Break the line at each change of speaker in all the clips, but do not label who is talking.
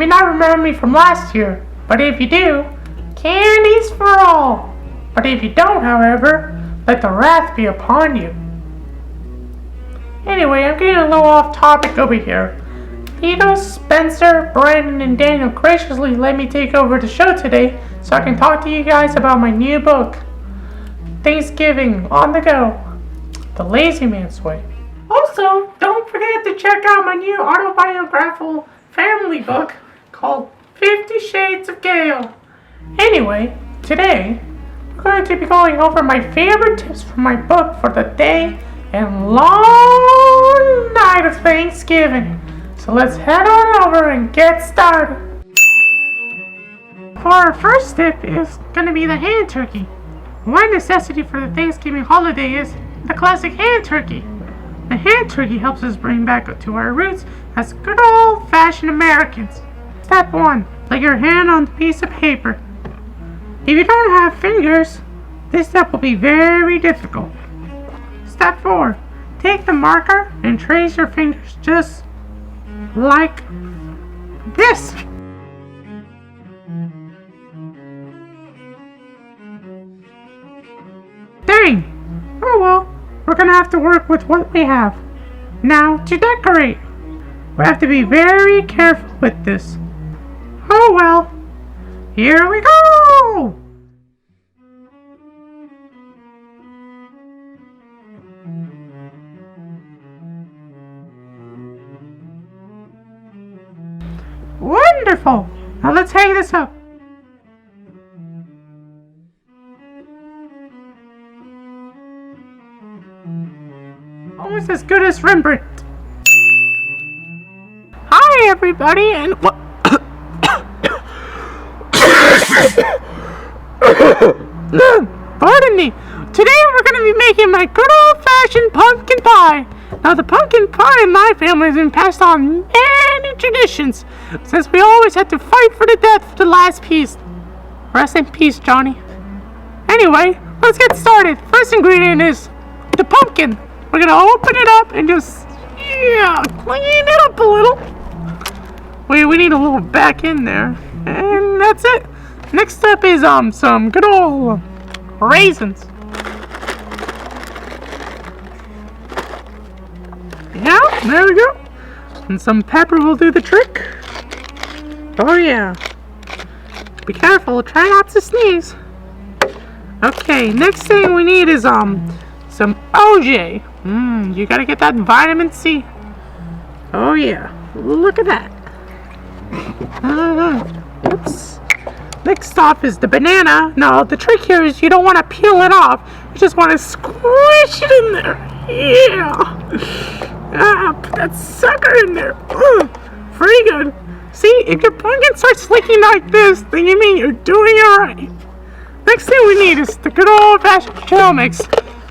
may not remember me from last year, but if you do, candies for all. But if you don't, however, let the wrath be upon you. Anyway, I'm getting a little off topic over here. Tito, Spencer, Brandon, and Daniel graciously let me take over the show today so I can talk to you guys about my new book, Thanksgiving on the Go, The Lazy Man's Way. Also, don't forget to check out my new autobiographical family book called 50 Shades of Gale. Anyway, today, we're going to be going over my favorite tips from my book for the day and long night of Thanksgiving. So let's head on over and get started. For our first tip is going to be the hand turkey. One necessity for the Thanksgiving holiday is the classic hand turkey. The hand turkey helps us bring back to our roots as good old-fashioned Americans. Step 1. Lay your hand on the piece of paper. If you don't have fingers, this step will be very difficult. Step 4. Take the marker and trace your fingers just like this. Dang! Oh well, we're gonna have to work with what we have. Now to decorate. We have to be very careful with this. Oh well, here we go! Wonderful! Now let's hang this up. Almost as good as Rembrandt. Hi everybody and what? Pardon me. Today we're going to be making my good old-fashioned pumpkin pie. Now the pumpkin pie in my family has been passed on many traditions since we always had to fight for the death for the last piece. Rest in peace, Johnny. Anyway, let's get started. First ingredient is the pumpkin. We're going to open it up and just, clean it up a little. We need a little back in there. And that's it. Next up is some good old raisins. Yeah, there we go. And some pepper will do the trick. Oh yeah. Be careful, try not to sneeze. Okay, next thing we need is some OJ. You gotta get that vitamin C. Oh yeah, look at that. Oops. Next off is the banana. Now the trick here is you don't want to peel it off. You just want to squish it in there. Yeah. Put that sucker in there. Pretty good. See, if your pumpkin starts leaking like this, then you mean you're doing alright. Next thing we need is the good old-fashioned trail mix.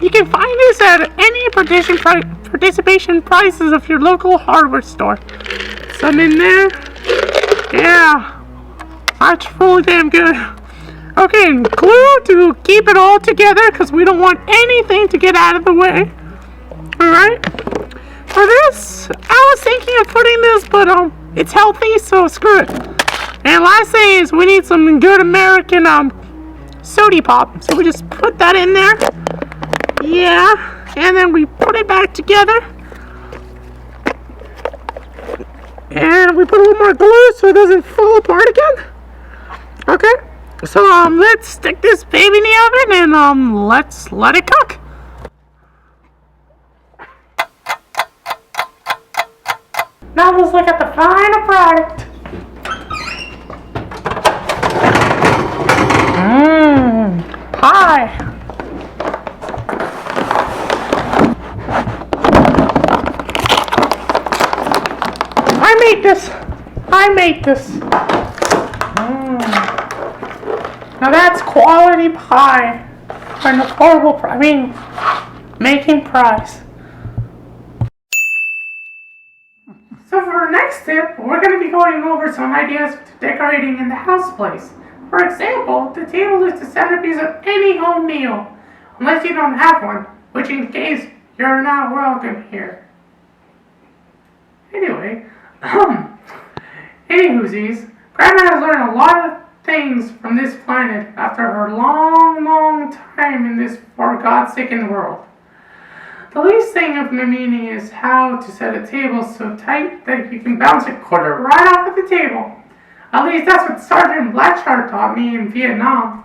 You can find this at any participation prices of your local hardware store. Some in there. Yeah. That's really damn good. Okay, and glue to keep it all together because we don't want anything to get out of the way. Alright? For this, I was thinking of putting this, but it's healthy, so screw it. And last thing is we need some good American soda pop. So we just put that in there. Yeah. And then we put it back together. And we put a little more glue so it doesn't fall apart again. Okay, so let's stick this baby in the oven and let's let it cook. Now let's look at the final product. Pie. I made this. Now that's quality pie. And affordable making price. So for our next tip, we're going to be going over some ideas to decorating in the house place. For example, the table is the centerpiece of any home meal, unless you don't have one, which in case you're not welcome here. Anyway, Anywhoosies, Grandma has learned a lot of things from this planet after her long, long time in this for-God-sickened world. The least thing of my meaning is how to set a table so tight that you can bounce a quarter right off of the table. At least that's what Sergeant Blackshard taught me in Vietnam.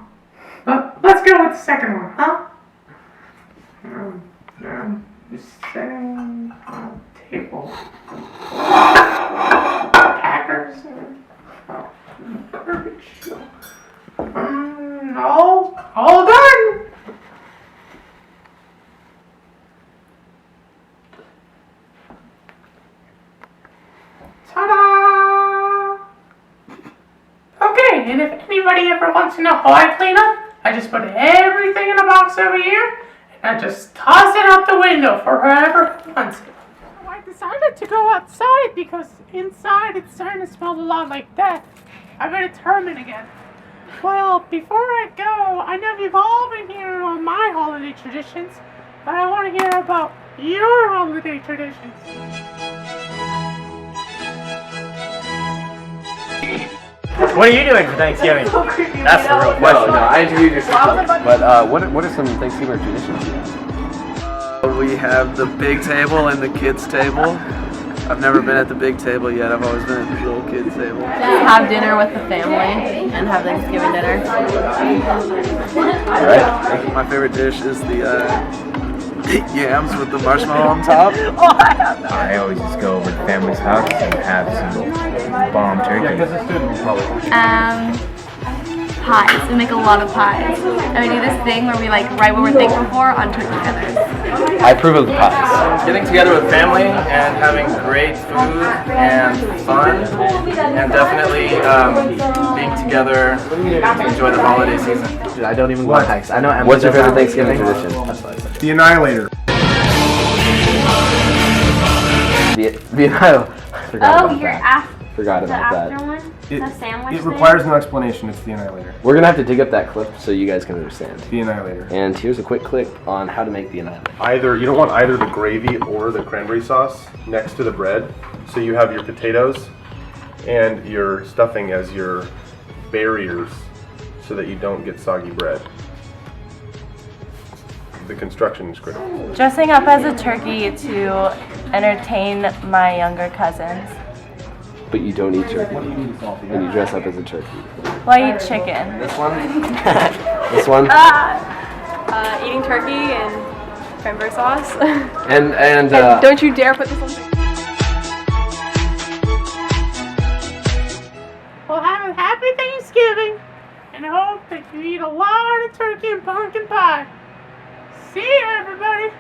But let's go with the second one, huh? Setting on a table. Packers. Garbage. All done. Ta-da! Okay, and if anybody ever wants to know how I clean up, I just put everything in a box over here, and I just toss it out the window for whoever wants it. So I decided to go outside because inside it's starting to smell a lot like death. I better determine again. Well, before I go, I know you've all been hearing about my holiday traditions, but I want to hear about your holiday traditions.
What are you doing for Thanksgiving? That's the real question.
No, I interviewed your sister. But what are some Thanksgiving traditions you have?
We have the big table and the kids' table. I've never been at the big table yet. I've always been at the little kids' table.
Have dinner with the family and have Thanksgiving dinner.
Alright. My favorite dish is the yams with the marshmallow on top.
I always just go over to family's house and have some bomb turkey.
Pies. We make a lot of pies. And we do this thing where we write what we're thankful for on turkey feathers.
I approve of the pies.
Getting together with family and having great food and fun, and definitely being together to enjoy the holiday season.
Dude, I don't even go on hikes. I know Emily.
What's your favorite Thanksgiving tradition?
The Annihilator.
The Annihilator. Forgot about that.
One?
It requires no explanation. It's the Annihilator.
We're gonna have to dig up that clip so you guys can understand.
The Annihilator.
And here's a quick clip on how to make the Annihilator.
You don't want either the gravy or the cranberry sauce next to the bread. So you have your potatoes and your stuffing as your barriers so that you don't get soggy bread. The construction is critical.
Dressing up as a turkey to entertain my younger cousins.
But you don't eat turkey. And you dress up as a turkey.
Well, I eat chicken.
This one? This one?
Eating turkey and cranberry sauce.
And
don't you dare put this on.
Well, have a happy Thanksgiving, and I hope that you eat a lot of turkey and pumpkin pie. See you, everybody.